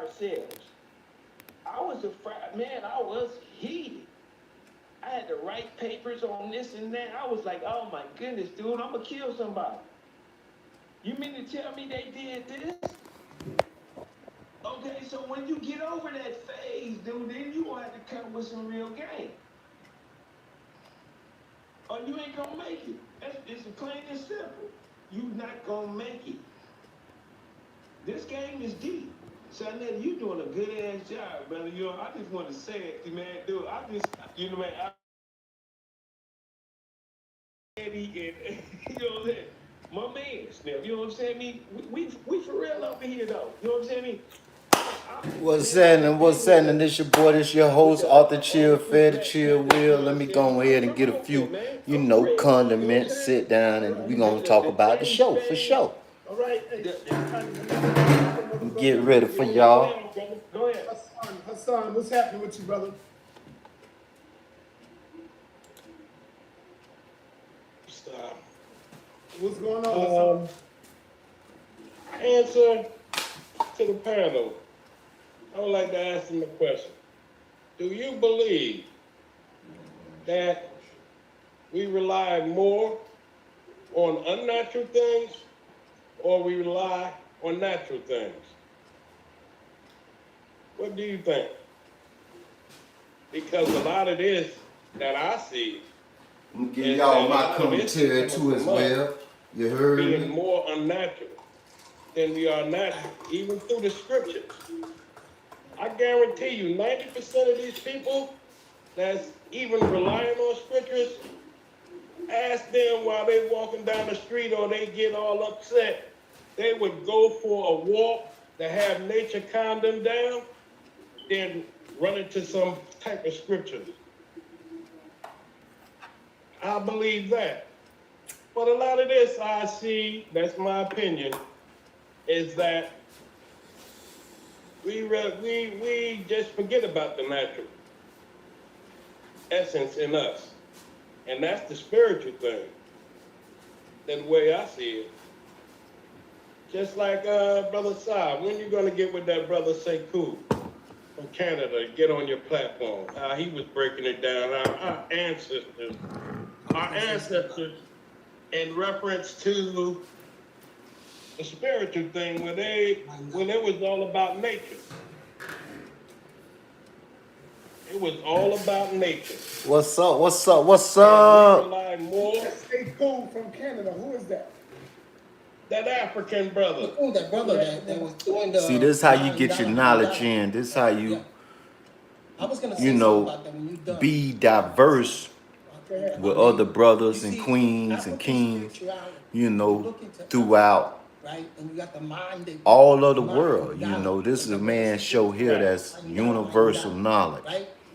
ourselves. I was afraid, man, I was heated. I had to write papers on this and that. I was like, oh my goodness, dude, I'm gonna kill somebody. You mean to tell me they did this? Okay, so when you get over that phase, dude, then you gonna have to come with some real game. Or you ain't gonna make it. It's plain and simple. You not gonna make it. This game is deep. SaNeter, you doing a good ass job, brother. You know, I just want to say it, man, dude. I just, you know, man, and, you know what I'm saying? My man, Snip, you know what I'm saying? We for real over here, though. You know what I'm saying? What's happening? This your boy, this your host, Arthur Chill, Fed Chill Will. Let me go ahead and get a few, condiments, sit down, and we gonna talk about the show for sure. All right. Get ready for y'all. Go ahead. Hassan, what's happening with you, brother? Stop. What's going on? Answer to the panel. I would like to ask them a question. Do you believe that we rely more on unnatural things or we rely on natural things? What do you think? Because a lot of this that I see, I'm gonna give y'all my commentary too as well. You heard being me? more unnatural than we are natural, even through the scriptures. I guarantee you, 90% of these people that's even relying on scriptures, ask them while they walking down the street or they get all upset, they would go for a walk to have nature calm them down, then run into some type of scriptures. I believe that. But a lot of this I see, that's my opinion, is that we just forget about the natural essence in us. And that's the spiritual thing. That's the way I see it. Just like Brother Sa, when you gonna get with that brother Sekou from Canada, get on your platform? He was breaking it down. Our ancestors in reference to the spiritual thing when it was all about nature. It was all about nature. What's up? We rely more. Stay cool from Canada. Who is that? That African brother. Oh, that brother that was doing the. See, this is how you get your knowledge in. This is how you, I was gonna say something about that when you done. be diverse with other brothers and queens and kings, throughout right? And you got the mind all of the world. This is a man's show here that's universal knowledge.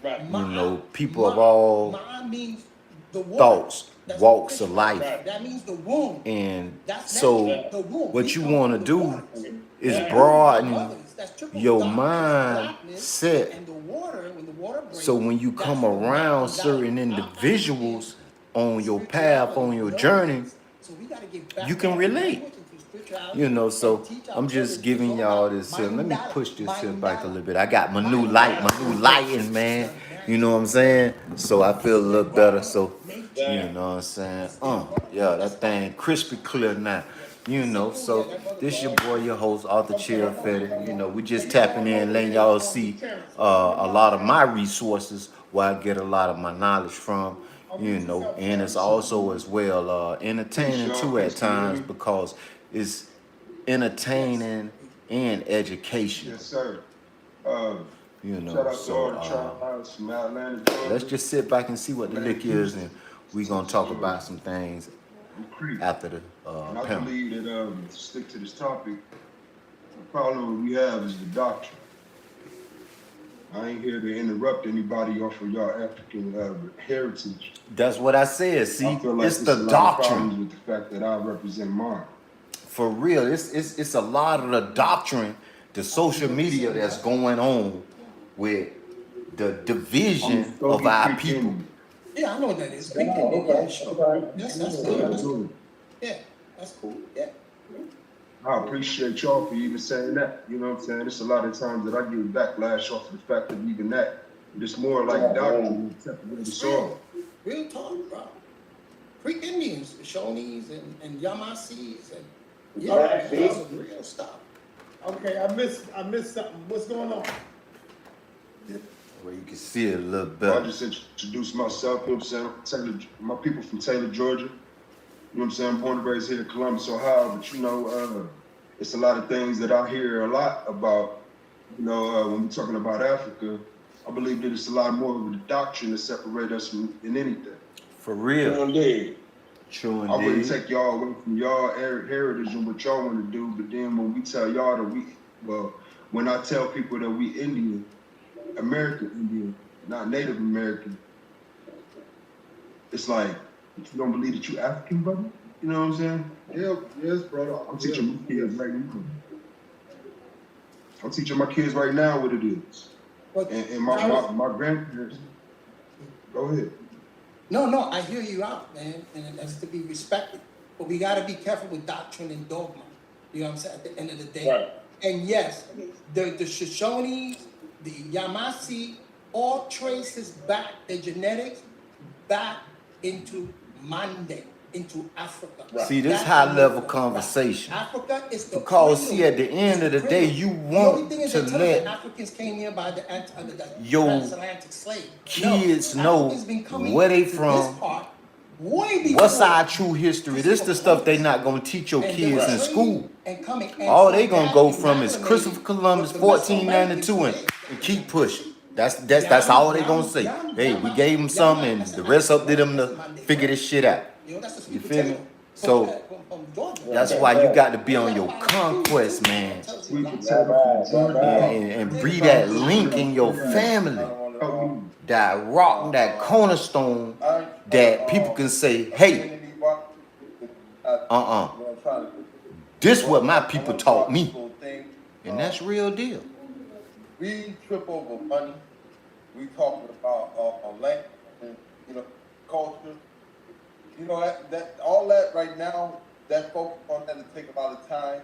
Right? People of all thoughts, walks of life. That means the womb. And That's so the womb. what you want to do is broaden your mindset. And the water, when the water breaks, So when you come around certain individuals on your path, on your journey, you can relate. So I'm just giving y'all this here. Let me push this here back a little bit. I got my new lighting, man. You know what I'm saying? So I feel a little better. So, you know what I'm saying? Yeah, that thing crispy clear now. So this your boy, your host, Arthur Chill Fetty. We just tapping in, letting y'all see a lot of my resources where I get a lot of my knowledge from. And it's also as well entertaining too at times because it's entertaining and education. Yes, sir. Shout out to all the tribes from Atlanta. Let's just sit back and see what the lick is, and we're gonna talk about some things after the and I panel. believe that to stick to this topic, the problem we have is the doctrine. I ain't here to interrupt anybody off of y'all African heritage. That's what I said. See, I feel like it's the a lot of doctrine. problems with the fact that I represent mine. For real, it's a lot of the doctrine, the social media that's going on with the division of our people. Yeah, I know what that is. Yeah, sure. That's good. Yeah, that's cool. Yeah. I appreciate y'all for even saying that. You know what I'm saying? It's a lot of times that I get backlash off of the fact of even that. It's more like doctrine and separate the It's soil. real talk, bro. Creek Indians, the Shoney's and Yamasees, and yeah, that's some real stuff. Okay, I missed something. What's going on? Where you can see it a little Well, I better. just introduced myself, you know what I'm saying? My people from Taylor, Georgia. You know what I'm saying? I'm born and raised here in Columbus, Ohio, but you know, it's a lot of things that I hear a lot about, you know, when we're talking about Africa. I believe that it's a lot more of a doctrine that separates us than anything. For real. Indeed. True I wouldn't indeed. take y'all away from y'all heritage and what y'all want to do, but then when we tell y'all that when I tell people that we Indian, American Indian, not Native American, it's like, you don't believe that you African, brother? You know what I'm saying? Yeah, yes, brother. I'm teaching my kids right now. I'm teaching my kids right now what it is. But And my grandparents, go ahead. no, I hear you out, man, and that's to be respected. But we got to be careful with doctrine and dogma. You know what I'm saying? At the end of the day. Right. And yes, the Shoshones, the Yamasi, all traces back their genetics back into Mande, into Africa. Right. See, this That's high the level move. conversation. Africa is the Because cradle. see, at the end of the day, Cradle. you The only want thing is to they tell us that let Africans came here by the your transatlantic slave. kids No, know Africans been coming where they to from. this part way before. What's our true history? This the stuff they not gonna teach your And they kids were in trading school. and coming, and All so they gonna that go from is amalgamated Christopher Columbus, with the 1492, and keep pushing. That's all they gonna say. Hey, we gave them some, and the rest up to them to figure this shit out. You know, that's the You sweet feel me? potato. So From Georgia. that's why you got to be on your conquest, man, Sweet potato from Georgia. and breed that link in your family. That rock, that cornerstone, that people can say, hey, this what my people taught me. And that's real deal. We trip over money. We talking about a land, and, you know, culture. You know that all that right now. That focus on that to take a lot of time.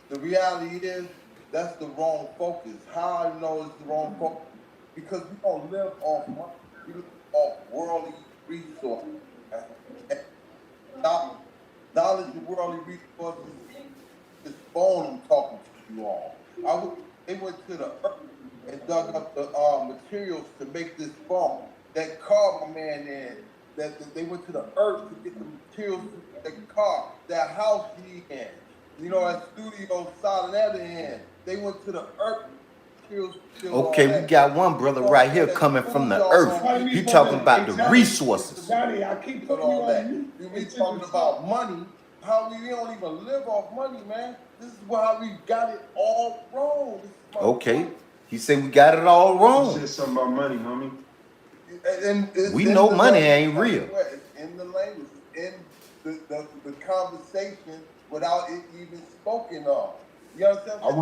The reality is that's the wrong focus. How I know it's the wrong focus? Because we don't live off money. We live off worldly resources. And knowledge of worldly resources is phone I'm talking to you all. They went to the earth and dug up the materials to make this phone. That car, my man, that they went to the earth to get the materials to make the car. That house he in, you know, that studio SaNeter in. They went to the earth. Okay, we got one brother right here coming from the earth. He talking about the resources. Johnny, I keep putting you all on that. mute. We talking about money. How we don't even live off money, man. This is why we got it all wrong. This is my Okay, point. he said we got it all You wrong. said something about money, homie. And it's We in know the money language. ain't real. It's in the language, it's in the conversation without it even spoken of. You understand? I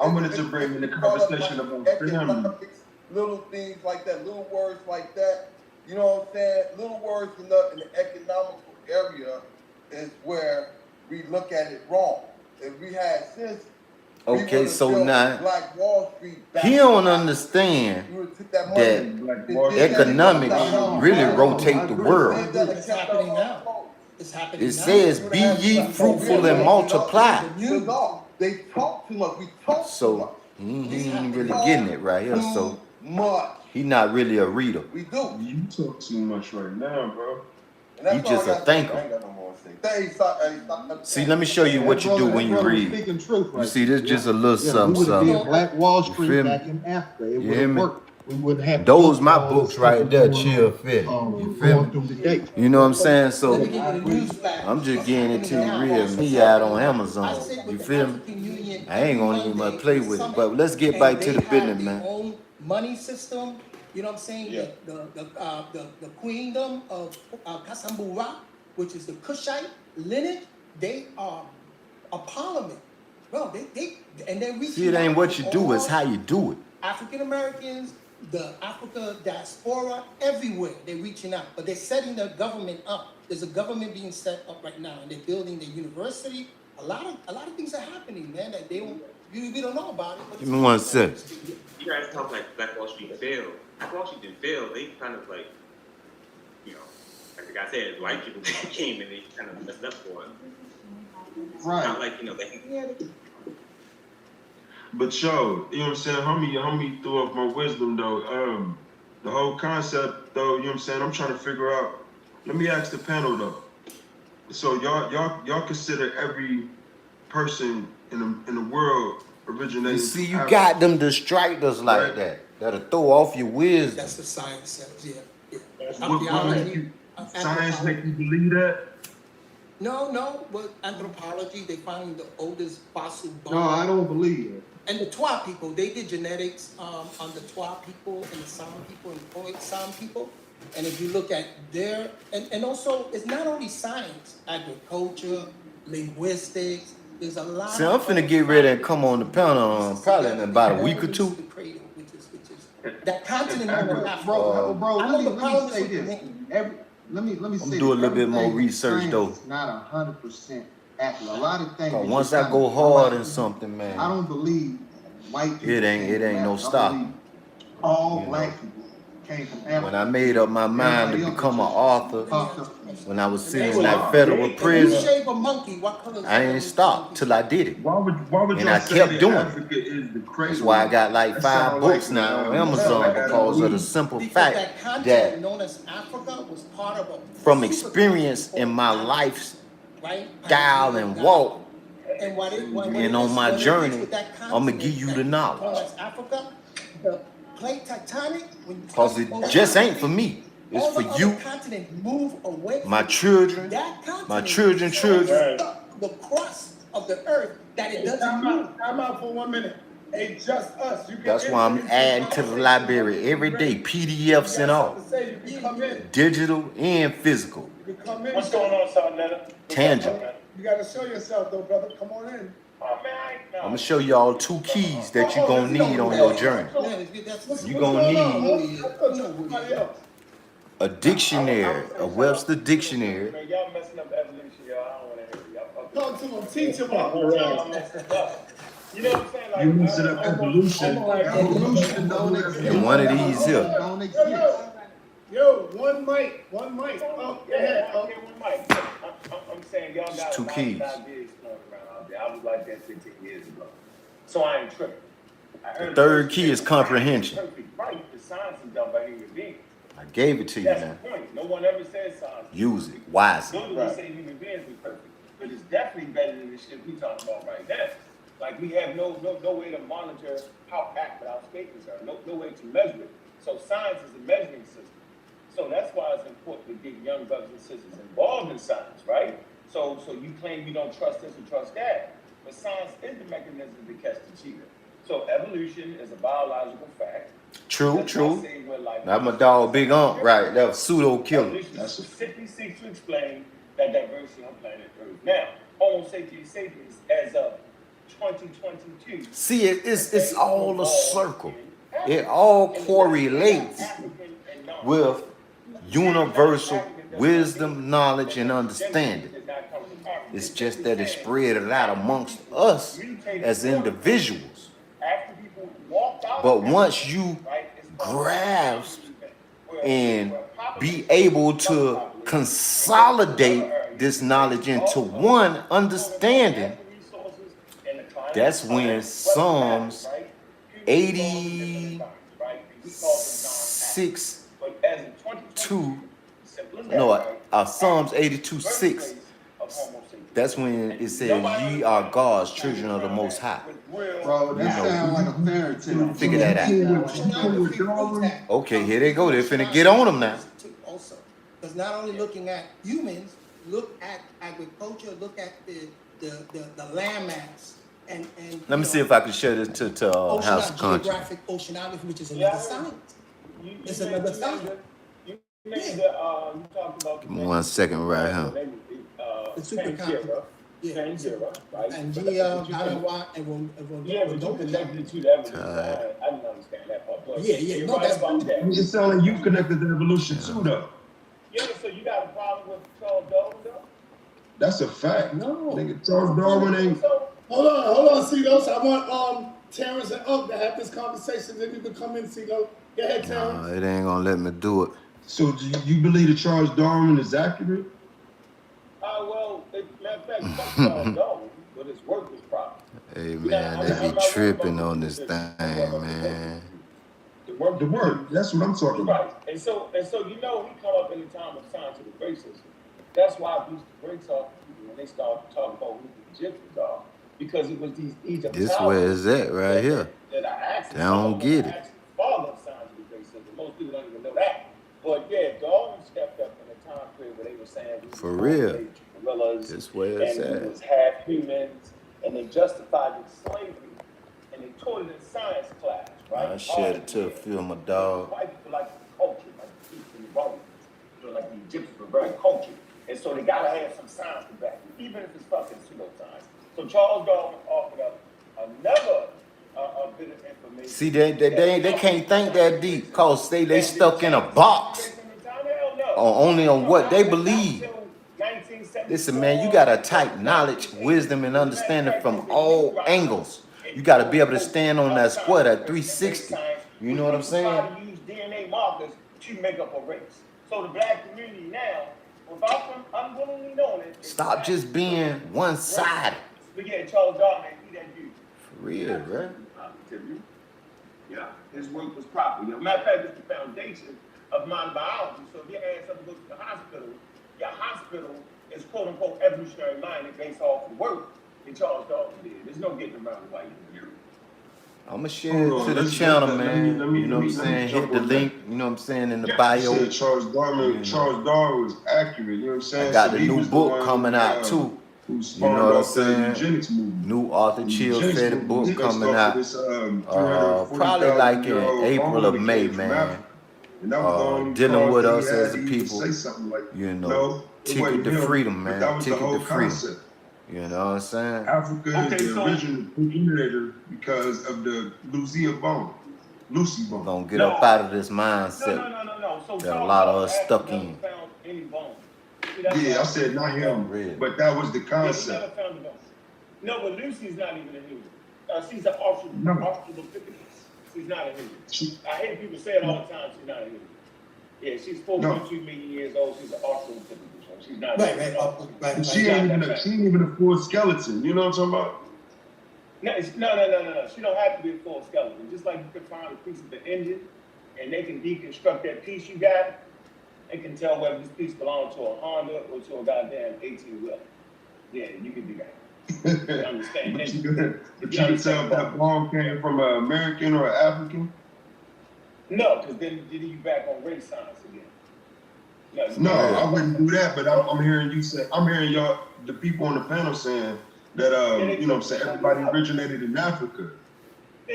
wanted to bring in the conversation about family. economics, little things like that, little words like that. You know what I'm saying? Little words in the economical area is where we look at it wrong. If we had sense, we Okay, would've so built now Black Wall Street back he in don't the- understand we would've took that money that and Black did Wall that Street. economics really rotate the world. It's happening now. It's happening It now. says, "Be ye fruitful and multiply." They talk too much. We talk too So much. he ain't really getting it right here. So Too much. he not really a reader. We do. You talk too much right now, bro. And that's He just all I a got to say. thinker. I ain't got no more to say. Stop. See, let me show you what you do when you read. Speaking truth You right see, this just a little Yeah, we something, would have something. did Black Wall You feel Street me? back in Africa. It You would hear have me? worked. We wouldn't have Those to my go through all books this right stuff there, going chill on, fit. You feel going me? through the day. You know what I'm saying? Let me So give you the news flash. I'm just It's getting it happening to you now. real. It's Me out on happening now. Amazon. I sit You with the feel me? African Union I ain't gonna every even Monday play for with it. summit. But let's get And back to they the have business, their man. own money system. You know what I'm saying? Yeah. The queendom of Kasambura, which is the Kushite lineage, they are a parliament. Bro, and they're reaching See, it ain't out what to you do, it's all how you do it. African Americans, the Africa diaspora, everywhere they're reaching out, but they're setting the government up. There's a government being set up right now, and they're building the university A lot of things are happening, man, that they don't, we don't know about it. But Give me one sec. You guys talk like Black Wall Street failed. Black Wall Street didn't fail. They kind of like, you know, like the guy said, white people came and they kind of messed up for it. It's Right. not like, you know, they. But yo, you know what I'm saying? Homie threw off my wisdom though. The whole concept though, you know what I'm saying? I'm trying to figure out. Let me ask the panel though. So y'all consider every person in the world originating? You see, you from got them distractors like Right. that. That'll throw off your wisdom. That's what science says, yeah. What make you, science make you believe that? No, but anthropology, they find the oldest fossil bone. No, I don't believe it. And the Twa people, they did genetics on the Twa people and the San people and the Khoisan people. And if you look at their, and also, it's not only science, agriculture, linguistics, there's a lot. See, I'm finna get ready and come on the panel probably in about a week or two. Which is that continent known as Africa. Bro, I know let the me problem say with this. the Let me say do a this. little bit more Everything research, science though. is not 100% accurate. A lot of things. Once you I kinda go throw hard out. in something, man, I don't believe white people. it ain't no stopping. All You black know. people came from Africa. when I made up my mind to Everybody else become an was author, fucked up. when I was sitting in Wow. that federal When you prison, shave a monkey, what color is I ain't stopped till I did it. Why would And y'all I say kept that doing it. Africa is the cradle? That's why I got like That 5 sound books like, now on that Amazon sound like because of the Adam simple Because fact that continent that known as Africa was part of a from supercontinent experience in called my Africa, lifestyle right? and walk, And what it, when and it on is- my when it is journey, with that I'ma continent give you that the is knowledge. known as Africa, the plate tectonic, when you Cause touch it both just ain't for continents, me. It's all for the other you, continents move away my from children, that continent. my children, so children. stuck the crust of the earth that it doesn't Time move. out for 1 minute. Hey, just us. You can That's why I'm enter into adding to the conversation library whenever every you're day, ready. PDFs You and got all, something to say, you can come in. digital and physical, You can come in. What's going on, SaNeter? tangible. You gotta show yourself though, brother. Come on in. Oh, man, I ain't I'm gonna show y'all 2 keys that you're gonna need on Yeah, your journey. that's You gonna need I thought somebody else. a dictionary, a Webster dictionary. Man, y'all messing up evolution, y'all. I don't want to hear y'all. Talk to him. Teach him Y'all up. messing it up. You know what I'm saying? Like, You messing up evolution. Evolution don't exist. And one of these here. Don't exist. Yo, one mic. Oh, go ahead. Okay, one mic. I'm saying y'all got It's 2 a lot keys. of ideas floating around out there. I was like that 15 years ago. So I ain't tripping. I heard The third person key say is science comprehension. perfect, right? The science is done by human beings. I gave it to you, That's man. the point. No one ever said science. Use it wisely. None of us say human beings are perfect, but it's definitely better than the shit we talking about right now. Like we have no way to monitor how accurate our statements are, no way to measure it. So science is a measuring system. So that's why it's important to get young brothers and sisters involved in science, right? So you claim you don't trust this or trust that, but science is the mechanism to catch the cheetah. So evolution is a biological fact. True, That's why I true. say we're like- That's my dog, Big Ump, right? That was pseudo killer. Evolution specifically seeks to explain that diversity on planet Earth. Now, Homo sapiens sapiens, as of 2022. See, it's all a circle. It all correlates with universal wisdom, knowledge, and understanding. It's just that it's spread out amongst us as individuals. But once you grasp and be able to consolidate this knowledge into one understanding, that's when Psalms 86 2, Psalms 82:6. That's when it says, "Ye are God's children of the Most High." Bro, that sounds like a fairy tale. Figure that out. Okay, here they go. They're finna get on them now. Also, because not only looking at humans, look at agriculture, look at the landmass, and Let me see if I can share this to House of Conscience. geographic oceanography, which is another science. It's another science. You made the, you talked about. Give me 1 second right here. The supercontinent. Yeah. Pangea, right? And Gia, Anawa, and Yeah, but you connected it to the evolution. I didn't understand that part. But Yeah, you're no, right that's about that. It sounds like you connected to evolution too, though. Yeah, so you got a problem with 12 those, though? That's a fact. No. Nigga, Charles Darwin ain't. Hold on, CeeLo. I want Terrence and Unc to have this conversation. Then you can come in, CeeLo. Go ahead, Terrence. Nah, it ain't gonna let me do it. So do you believe that Charles Darwin is accurate? Well, matter of fact, fuck Charles Darwin, but his work was proper. Hey man, they be tripping on this thing, man. The work. That's what I'm talking about. Right. And so he come up in the time of scientific racism. That's why I used to break off people when they started talking about who the Egyptians are. Because it was these Egypt This where it's at right here. that I asked. They don't get it. Father of scientific racism. Most people don't even know that. But yeah, Darwin stepped up in a time period where they were saying we For was real. gorillas, This where it's and we at. was half humans, and they justified it slavery, and they taught it in science class, right? I shed it to a film of dog. White people like the culture, like the Greeks and the Romans, like the Egyptians were very cultured, and so they gotta have some science to back it, even if it's fucking pseudoscience. So Charles Darwin offered up another bit of information. See, they can't think that deep, cause they stuck in a box. Only on what they believe. Listen, man, you gotta type knowledge, wisdom, and understanding from all angles. You gotta be able to stand on that square, that 360. You know what I'm saying? To use DNA markers to make up a race. So the black community now, without unwillingly knowing it, Stop just being one-sided. But yeah, Charles Darwin, he that dude. For real, right? Yeah, his work was proper. Matter of fact, it's the foundation of modern biology. So if your ass ever goes to the hospital, your hospital is quote unquote evolutionary minded based off the work that Charles Darwin did. There's no getting around why you do it. I'ma share it to the channel, man. You know what I'm saying? Hit the link, you know what I'm saying, in the bio. Said Charles Darwin was accurate, you know what I'm saying? I got So the he new was the book one coming out too. Who You spawned know what I'm off the saying? eugenics movement. New Arthur Chill Eugenics Fetty book movement coming out. based off of this, Probably like in 340,000-year-old April or Roman May, that came from man. Africa. And that was the only Dealing cause with that us he had as a to even people, say something like, you know, no, it ticket wasn't to him, freedom, but man. that was the Ticket whole to freedom. concept. You know what I'm saying? Africa is the original originator because of the Lucy bone. We're gonna get up out of this mindset No. So that a lot of us stuck in. found any bone. Yeah, I said not him, Really? but that was the He never concept. found a bone. No, but Lucy's not even a human. She's an No. Australopithecus. She's not a human. I hear people say it all the time. She's not a human. Yeah, she's 4.2 million years old. She's an Australopithecus. She's not. Right. She ain't even a full skeleton. You know what I'm talking about? No. She don't have to be a full skeleton. Just like you can find a piece of the engine, and they can deconstruct that piece you got. They can tell whether this piece belongs to a Honda or to a goddamn 18-wheeler. Yeah, you can do that. You understand? But you can tell if that bone came from an American or an African. No, because then you back on race science again. No, I wouldn't do that. But I'm hearing you say, I'm hearing y'all, the people on the panel saying that, you know what I'm saying, everybody originated in Africa.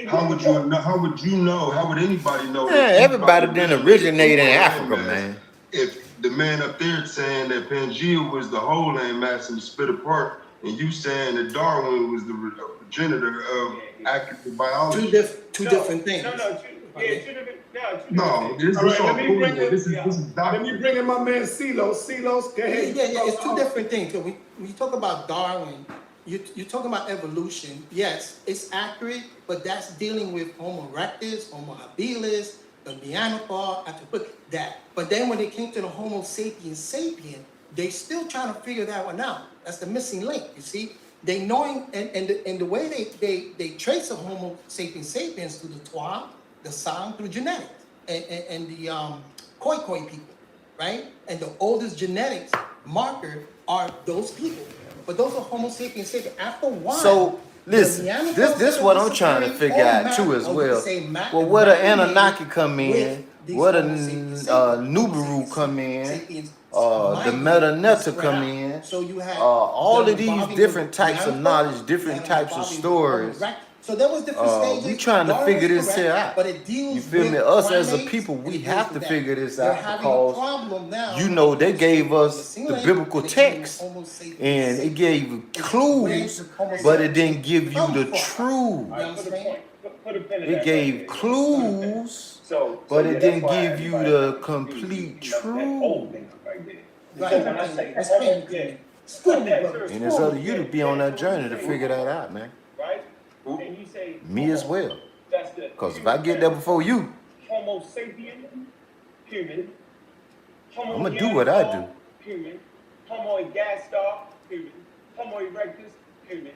How would you know? How would anybody know? Yeah, everybody didn't originate in Africa, man. If the man up there saying that Pangea was the whole landmass and split apart, and you saying that Darwin was the progenitor of accurate biology. Two different things. No, this is all cool. This is Let me bring in my man CeeLo. CeeLo, go ahead. Yeah, it's two different things. So when you talk about Darwin, you're talking about evolution. Yes, it's accurate, but that's dealing with Homo erectus, Homo habilis, the Neanderthal, that. But then when it came to the Homo sapiens they still trying to figure that one out. That's the missing link, you see? They knowing, and the way they trace the Homo sapiens through the Twa, the San, through genetics, and the Khoi people, right? And the oldest genetics marker are those people. But those are Homo sapiens. After a while, So listen, this what I'm trying to figure out too as well. Well, where the Anunnaki come in, where the Nubaru come in, the Metanetta come in. So you have all of these different types of knowledge, different types of stories. So there was different stages. We trying to figure this here out. But it deals You feel with me? Us as a primates, people, and we it have deals to with that. figure this They're out having a because problem now. you know they gave us the Singularity, biblical they text Homo sapiens and it gave clues, but it didn't give you the truth. It gave clues, but it didn't give you the complete truth. Right. That's pain. School me, brother. And it's up to you to be on that journey to figure that out, man. Right? And you say Me as well. that's the Because if I get there before you, Homo sapien, human. Homo I'm gonna do what I do. Human. Homo ergaster, human. Homo erectus, human.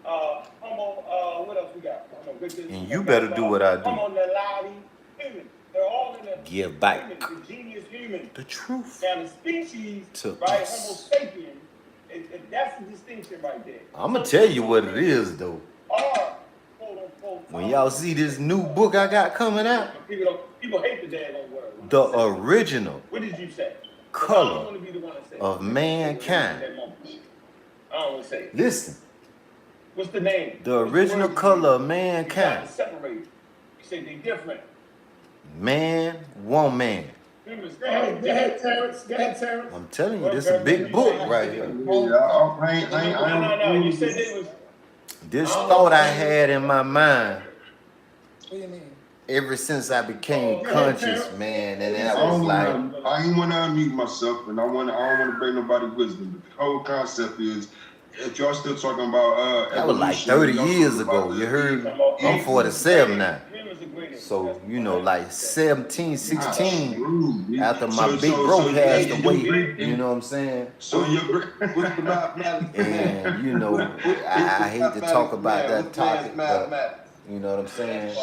Homo, what else we got? Homo erectus. And you better do what I do. Homo naledi, human. They're all in the Give back human, the genius human. the truth Now the species, to right? us. Homo sapien, that's the distinction right there. I'm gonna tell you what it is, though. Are quote unquote. When y'all see this new book I got coming out, People hate the daggone word. the original What did you say? color I don't want to be the one to say it. of mankind. I don't want to say it. Listen, What's the name? the original color of mankind. Separate. You say they different. Man, woman. Humans. Go ahead, Terrence. Go ahead, Terrence. I'm telling you, this is a big book right here. No. You said they was. This thought I had in my mind What do you mean? ever since I became conscious, man, and that was like, I ain't want to unmute myself, and I don't want to bring nobody wisdom. But the whole concept is, if y'all still talking about that was like 30 years ago. You heard me? I'm 47 now. So, you know, like 17, 16, after my big bro passed away, you know what I'm saying? So you're And, you know, I hate to talk about that topic, but, you know what I'm saying?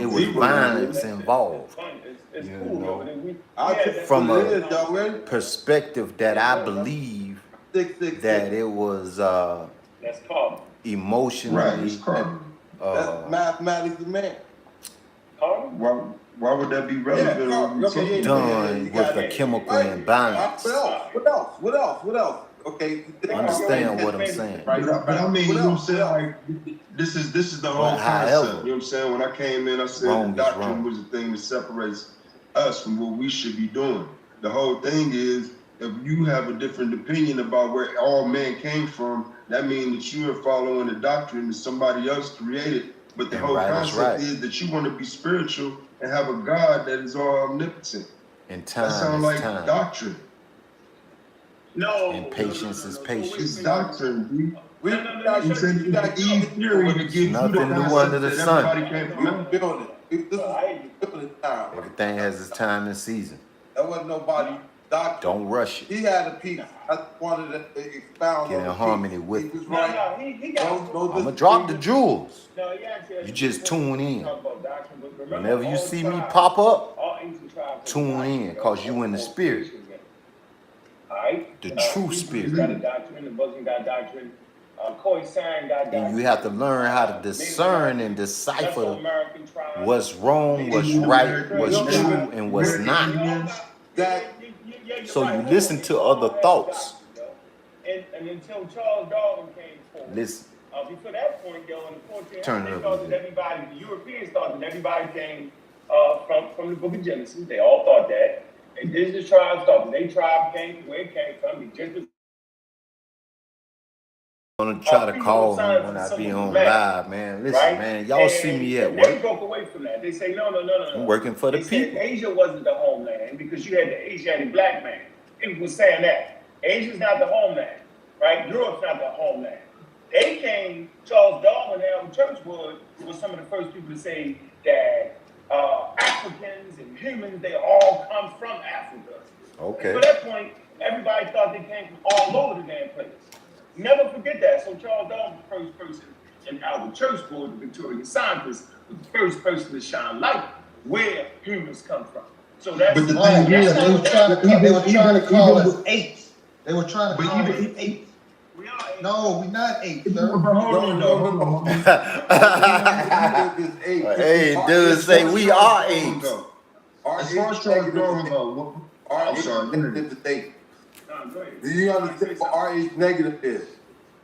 It was violence involved, It's you cool, know, though. from a perspective that I believe that it was That's carbon. emotionally That's mathematics, man. Carbon? why would that be relevant? done with a chemical imbalance. What else? Okay. Understand what I'm saying? But I mean, you know what I'm saying? Like, this is the whole But however, concept. You know what I'm saying? When I came in, I said wrong is doctrine wrong. was the thing that separates us from what we should be doing. The whole thing is, if you have a different opinion about where all man came from, that means that you are following the doctrine that somebody else created. But the And whole right is concept right. is that you want to be spiritual and have a God that is all omnipotent. And That time sounds is like time. doctrine. No. And patience is patience. It's doctrine, dude. We You said you got Eve theory to give you the Nothing new concept under the that sun. everybody came from. building. This is building time. Everything has its time and season. That wasn't nobody doctor. Don't rush it. He had a piece. I wanted to expound Get on in the harmony piece. with He it. was right. He got. I'm gonna drop the jewels. No, he actually has You just tune in. talk about doctrine, but remember, Whenever you all see me tribes- pop up, all ancient tribes tune have in, doctrine, 'cause you in the all spirit. creation, alright? The true Hebrews spirit. got a doctrine, the Muslim got doctrine, Khoisan got doctrine. And you have to learn how to discern and decipher Mesoamerican tribes. what's wrong, what's right, what's true, and what's not. So you listen to other thoughts. And until Charles Darwin came forward. Listen, Before that point, though, in the 1400s, Turn they it up thought a that bit. everybody, the Europeans thought that everybody came from the book of Genesis. They all thought that. Indigenous tribes thought that their tribe came from where it came from. They just I'm gonna try to call me when I be on live, man. Listen, man, y'all see me at They work. broke away from that. They say, no. I'm working for the They said people. Asia wasn't the homeland because you had the Asiatic black man. People were saying that. Asia's not the homeland, right? Europe's not the homeland. They came, Charles Darwin and Alvin Churchwood was some of the first people to say that Africans and humans, they all come from Africa. Okay. At that point, everybody thought they came from all over the damn place. Never forget that. So Charles Darwin was the first person, and Albert Churchwood, the Victorian scientist, was the first person to shine light where humans come from. So that's But the why thing is, They were trying to call us apes. They were trying to call us apes. we are. No, we not apes, sir. No. Hey, dude, say we are apes. As far as Charles Darwin go, I'm sorry. No, go ahead. Do you understand what RH negative is?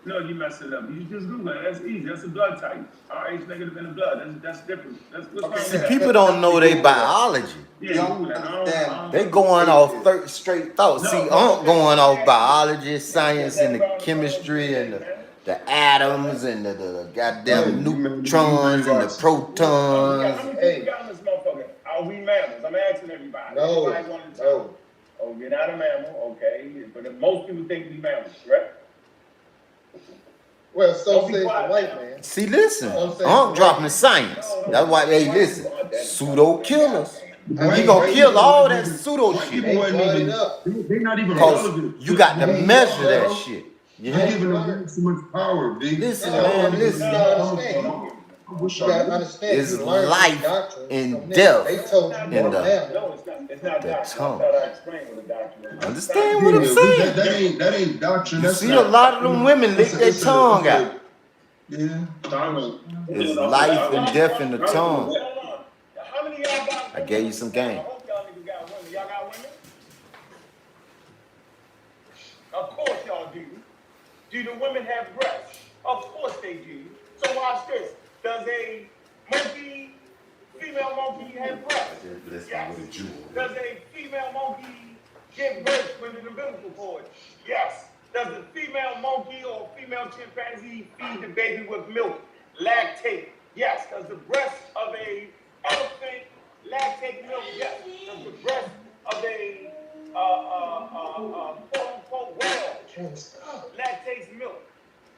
No, you messed it up. You just Google it. That's easy. That's a blood type. RH negative in the blood. That's different. That's what's wrong with See, that? people don't know their biology. Yeah, Google that. I don't- They going off straight thoughts. See, I'm going off biology, science, and the chemistry, and the atoms, and the goddamn neutrons, and the How protons. many people got in this motherfucker? Are we mammals? I'm asking everybody. No, Everybody wanted to no. Oh, you're not a mammal, okay, but most people think we mammals, correct? Well, so Don't be says the quiet white now. man. See, listen, Some say I'm it's dropping right. science. That's why they listen. Pseudo killers. I You mean, gonna white kill people, all that pseudo White shit. people they wasn't brought it even, up. they're not even Cause relevant. you got to They measure that know. shit. You're Yeah. giving them way too much power, big. Listen, No, man, you listen. gotta understand. I wish You I gotta knew. understand. It's You learn life these doctrines and from them. death They told you in you're a the mammal. No, it's not. It's not the doctrine. I tongue. thought I explained what a doctrine is. Understand what I'm Yeah, saying? that ain't doctrine. You That's see, a not. lot of them women lick their tongue out. Yeah. It's life and death in the tongue. Hold on. How many of y'all got I women? gave you some game. I hope y'all niggas got women. Y'all got women? Of course y'all do. Do the women have breasts? Of course they do. So watch this. Does a female monkey have breasts? Yes. Does a female monkey give birth with an umbilical cord? Yes. Does the female monkey or female chimpanzee feed the baby with milk? Lactate? Yes. Does the breast of a elephant lactate milk? Yes. Does the breast of a quote unquote whale lactates milk?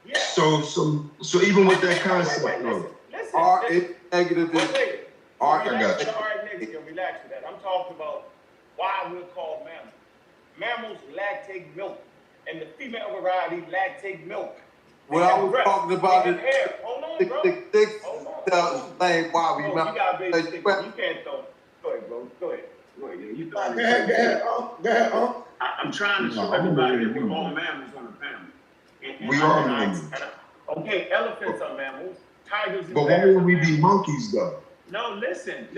Yes. So even with that concept, though. Listen. Are it negative? All I got you. right, nigga, relax with that. I'm talking about why we're called mammals. Mammals lactate milk, and the female variety lactate milk. What I was talking about is hair. Hold on, bro. Hold on. Explain why we You got baby stick. You can't throw. Go ahead, bro. Go ahead. You Go ahead, Go ahead, I'm trying to show everybody that we're all mammals on the family. We are mammals. Okay, elephants are mammals. Tigers and But why bears would are we be mammals. monkeys, though? No, listen.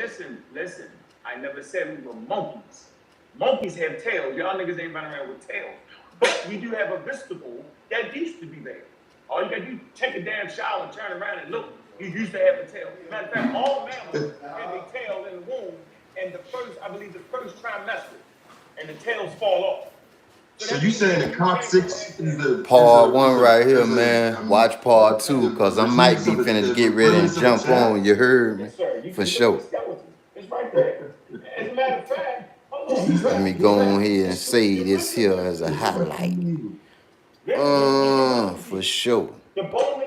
I never said we were monkeys. Monkeys have tails. Y'all niggas ain't running around with tails. But we do have a vestibule that used to be there. All you gotta do is take a damn shower and turn around and look. You used to have a tail. Matter of fact, all mammals have a tail in the womb, and I believe the first trimester, and the tails fall off. So you saying the coccyx is the Part one right here, man. Watch part two, cause I might be finna get ready and jump on. You heard me? Yes, sir. You For can sure. look at the skeleton. It's right there. As a matter of fact, hold on. Let me go on here and say this here as a highlight. For sure. The bone